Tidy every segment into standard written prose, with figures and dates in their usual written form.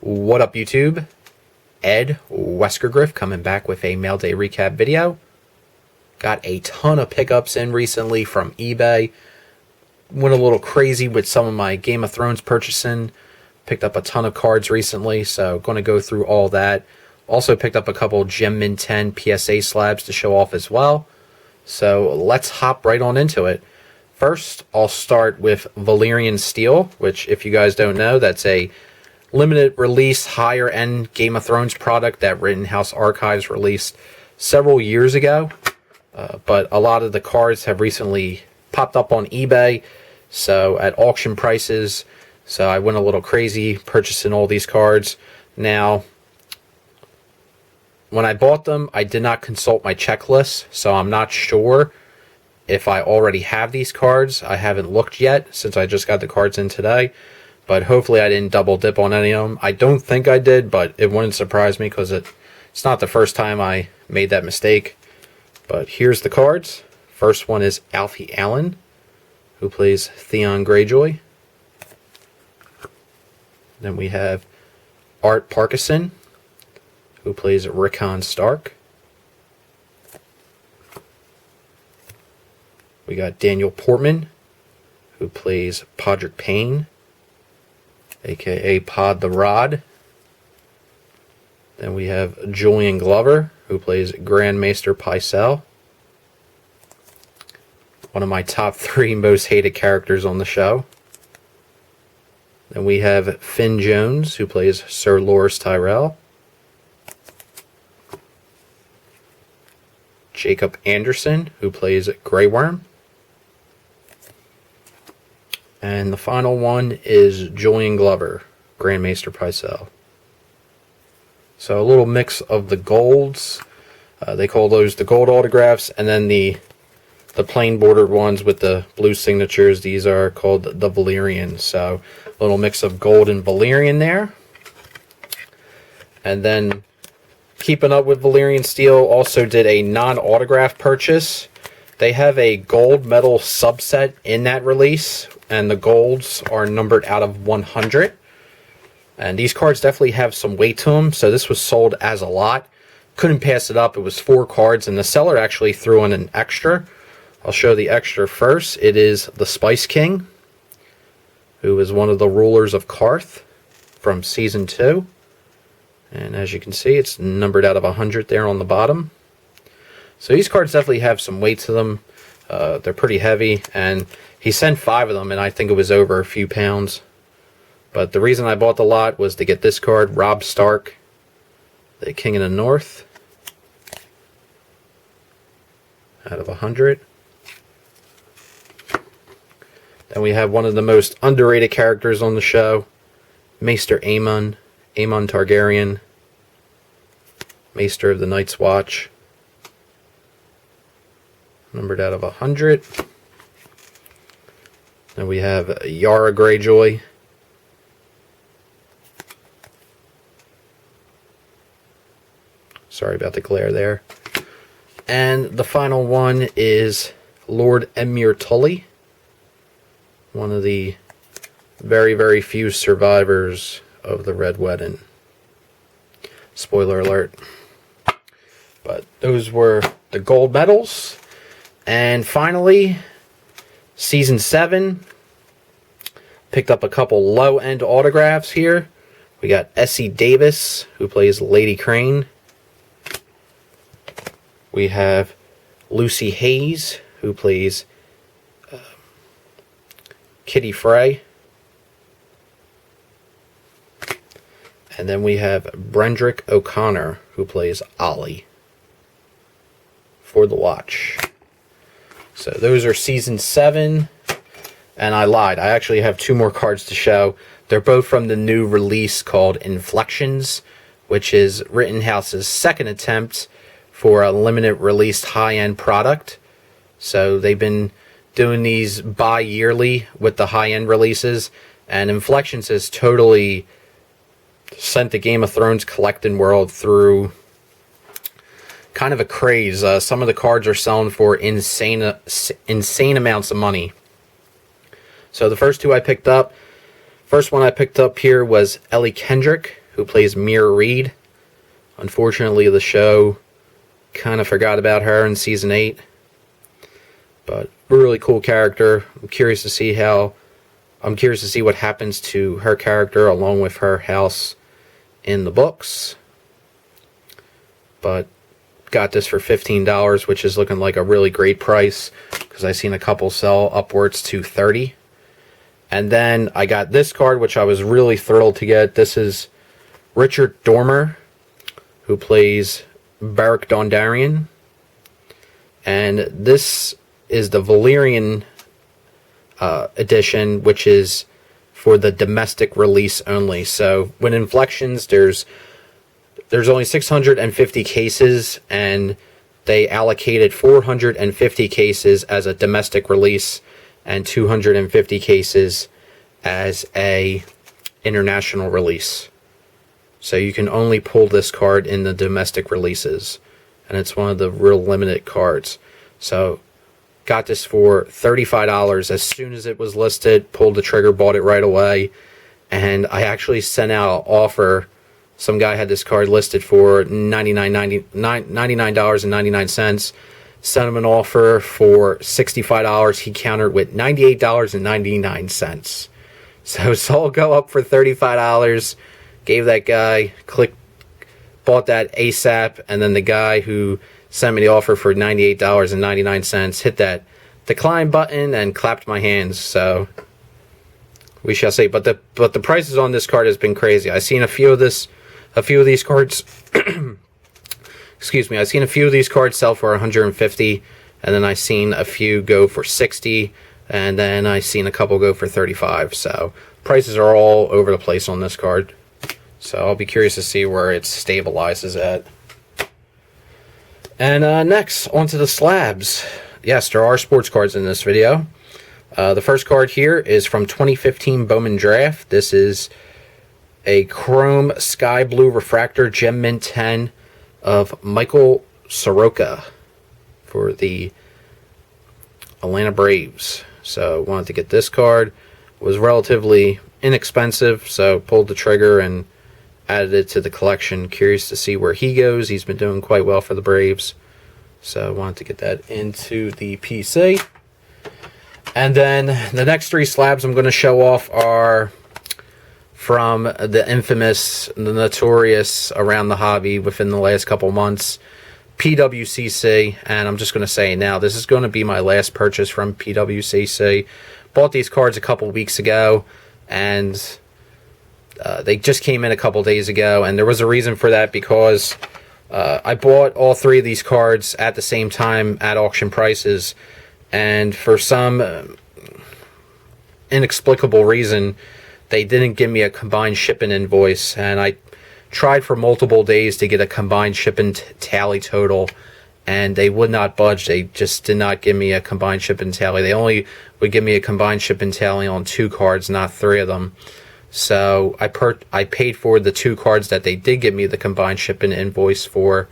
What up, YouTube? Ed, WeskerGriff, coming back with a Mailday recap video. Got a ton of pickups in recently from eBay. Went a little crazy with some of my Game of Thrones purchasing. Picked up a ton of cards recently, so going to go through all that. Also picked up a couple Gem Mint 10 PSA slabs to show off as well. So let's hop right on into it. First, I'll start with Valyrian Steel, which, if you guys don't know, that's a limited release, higher end Game of Thrones product that Rittenhouse Archives released several years ago. But a lot of the cards have recently popped up on eBay, so at auction prices. So I went a little crazy purchasing all these cards. Now, when I bought them, I did not consult my checklist, so I'm not sure if I already have these cards. I haven't looked yet since I just got the cards in today, but hopefully I didn't double dip on any of them. I don't think I did, but it wouldn't surprise me because it's not the first time I made that mistake. But here's the cards. First one is Alfie Allen, who plays Theon Greyjoy. Then we have Art Parkinson, who plays Rickon Stark. We got Daniel Portman, who plays Podrick Payne, aka Pod the Rod. Then we have Julian Glover, who plays Grand Maester Pycelle. One of my top 3 most hated characters on the show. Then we have Finn Jones, who plays Sir Loras Tyrell. Jacob Anderson, who plays Grey Worm. And the final one is Julian Glover, Grand Maester Pycelle. So a little mix of the golds. They call those the gold autographs, and then the plain bordered ones with the blue signatures. These are called the Valyrian. So a little mix of gold and Valyrian there. And then, keeping up with Valyrian Steel, also did a non-autograph purchase. They have a gold medal subset in that release, and the golds are numbered out of 100. And these cards definitely have some weight to them, so this was sold as a lot. Couldn't pass it up. It was 4 cards, and the seller actually threw in an extra. I'll show the extra first. It is the Spice King, who is one of the rulers of Karth from Season 2. And as you can see, it's numbered out of 100 there on the bottom. So these cards definitely have some weight to them. They're pretty heavy, and he sent 5 of them, and I think it was over a few pounds. But the reason I bought the lot was to get this card, Robb Stark, the King of the North, out of 100. Then we have one of the most underrated characters on the show, Maester Aemon Targaryen, Maester of the Night's Watch, numbered out of 100. Then we have Yara Greyjoy, sorry about the glare there. And the final one is Lord Emir Tully, one of the very, very few survivors of the Red Wedding. Spoiler alert. But those were the gold medals. And finally, Season 7. Picked up a couple low-end autographs here. We got Essie Davis, who plays Lady Crane. We have Lucy Hayes, who plays Kitty Frey. And then we have Brendrick O'Connor, who plays Ollie for the watch. So those are Season 7. And I lied. I actually have 2 more cards to show. They're both from the new release called Inflections, which is Rittenhouse's second attempt for a limited released high-end product. So they've been doing these bi-yearly with the high-end releases, and Inflections has totally sent the Game of Thrones collecting world through kind of a craze. Some of the cards are selling for insane amounts of money. So the first 2 I picked up, first one I picked up here was Ellie Kendrick, who plays Mira Reed. Unfortunately, the show kind of forgot about her in season 8. But really cool character. I'm curious to see what happens to her character along with her house in the books. But got this for $15, which is looking like a really great price because I've seen a couple sell upwards to $30. And then I got this card, which I was really thrilled to get. This is Richard Dormer, who plays Beric Dondarrion. And this is the Valyrian edition, which is for the domestic release only. So when Inflections, there's only 650 cases, and they allocated 450 cases as a domestic release and 250 cases as a international release. So you can only pull this card in the domestic releases, and it's one of the real limited cards. So got this for $35 as soon as it was listed, pulled the trigger, bought it right away, and I actually sent out an offer. Some guy had this card listed for $99.99. Sent him an offer for $65. He countered with $98.99. So saw it go up for $35. Gave that guy, bought that ASAP, and then the guy who sent me the offer for $98.99 hit that decline button and clapped my hands. So we shall see. But the prices on this card has been crazy. I've seen a few of these cards. Excuse me. I've seen a few of these cards sell for $150, and then I've seen a few go for $60, and then I've seen a couple go for $35. So prices are all over the place on this card. So I'll be curious to see where it stabilizes at. And next, onto the slabs. Yes, there are sports cards in this video. The first card here is from 2015 Bowman Draft. This is a chrome sky blue refractor gem mint 10 of Michael Soroka for the Atlanta Braves. So wanted to get this card. Was relatively inexpensive, so pulled the trigger and added it to the collection. Curious to see where he goes. He's been doing quite well for the Braves, so I wanted to get that into the PC. And then the next three slabs I'm going to show off are from the infamous, the notorious around the hobby within the last couple months, PWCC. And I'm just going to say now, this is going to be my last purchase from PWCC. Bought these cards a couple weeks ago, and they just came in a couple days ago, and there was a reason for that, because I bought all three of these cards at the same time at auction prices, and for some inexplicable reason, they didn't give me a combined shipping invoice, and I tried for multiple days to get a combined shipping tally total, and they would not budge. They just did not give me a combined shipping tally. They only would give me a combined shipping tally on 2 cards, not 3 of them. So I paid for the 2 cards that they did give me the combined shipping invoice for,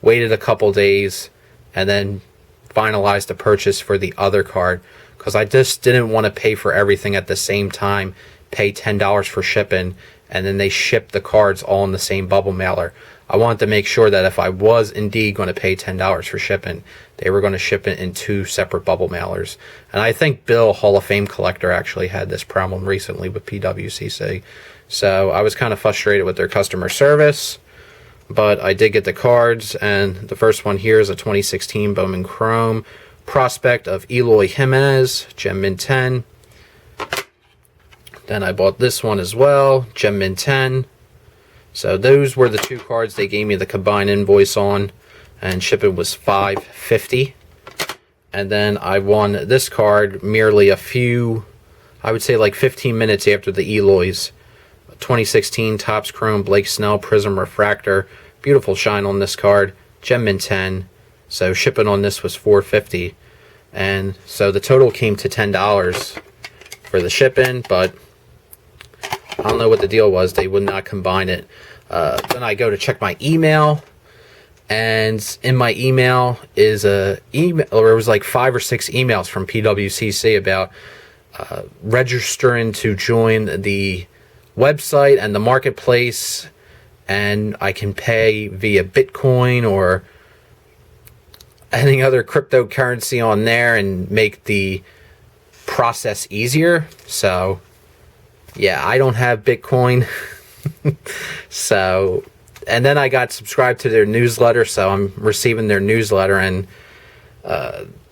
waited a couple days, and then finalized the purchase for the other card, because I just didn't want to pay for everything at the same time, pay $10 for shipping, and then they ship the cards all in the same bubble mailer. I wanted to make sure that if I was indeed going to pay $10 for shipping, they were going to ship it in 2 separate bubble mailers. And I think Bill, Hall of Fame collector, actually had this problem recently with PWCC. So I was kind of frustrated with their customer service, but I did get the cards, and the first one here is a 2016 Bowman Chrome prospect of Eloy Jimenez, Gem Mint 10. Then I bought this one as well, Gem Mint 10. So those were the 2 cards they gave me the combined invoice on, and shipping was $5.50. And then I won this card merely a few, I would say like 15 minutes after the Eloys. 2016 Topps Chrome Blake Snell Prism Refractor. Beautiful shine on this card. Gem Mint 10. So shipping on this was $4.50. And so the total came to $10 for the shipping, but I don't know what the deal was. They would not combine it. Then I go to check my email, and in my email is a email, or it was like 5 or 6 emails from PWCC about registering to join the website and the marketplace and I can pay via Bitcoin or any other cryptocurrency on there and make the process easier. So yeah, I don't have Bitcoin. So, and then I got subscribed to their newsletter, so I'm receiving their newsletter, and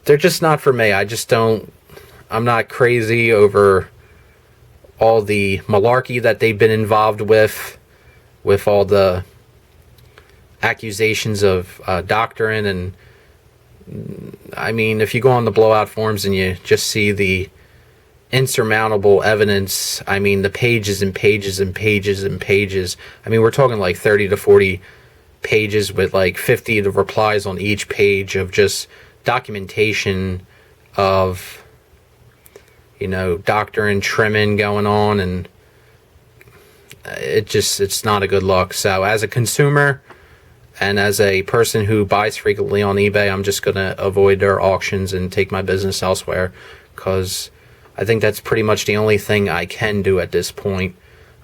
they're just not for me. I'm not crazy over all the malarkey that they've been involved with all the accusations of doctrine. And I mean, if you go on the Blowout forums and you just see the insurmountable evidence, I mean, the pages and pages and pages and pages. I mean, we're talking like 30 to 40 pages with like 50 of the replies on each page of just documentation of, you know, doctrine trimming going on, and it's not a good look. So as a consumer and as a person who buys frequently on eBay, I'm just going to avoid their auctions and take my business elsewhere, because I think that's pretty much the only thing I can do at this point.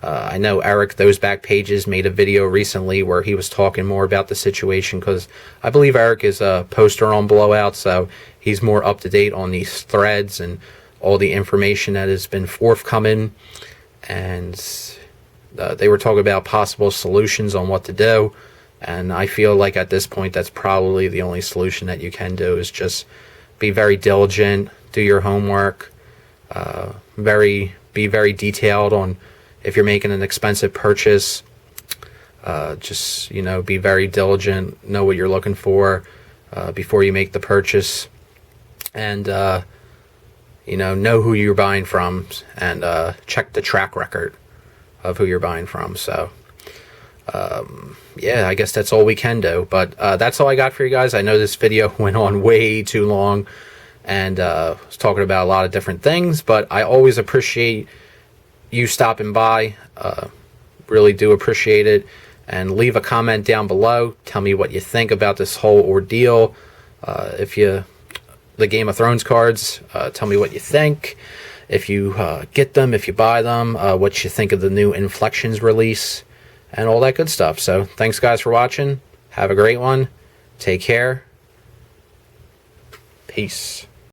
I know Eric, Those Back Pages, made a video recently where he was talking more about the situation, because I believe Eric is a poster on Blowout, so he's more up to date on these threads and all the information that has been forthcoming. And they were talking about possible solutions on what to do, and I feel like at this point that's probably the only solution that you can do, is just be very diligent, do your homework, be very detailed on if you're making an expensive purchase. Just, you know, be very diligent, know what you're looking for before you make the purchase, and you know who you're buying from, and check the track record of who you're buying from. So yeah, I guess that's all we can do, but that's all I got for you guys. I know this video went on way too long, and was talking about a lot of different things, but I always appreciate you stopping by. Really do appreciate it. And leave a comment down below. Tell me what you think about this whole ordeal. The Game of Thrones cards, tell me what you think. If you get them, if you buy them, what you think of the new Inflections release, and all that good stuff. So thanks guys for watching. Have a great one. Take care. Peace.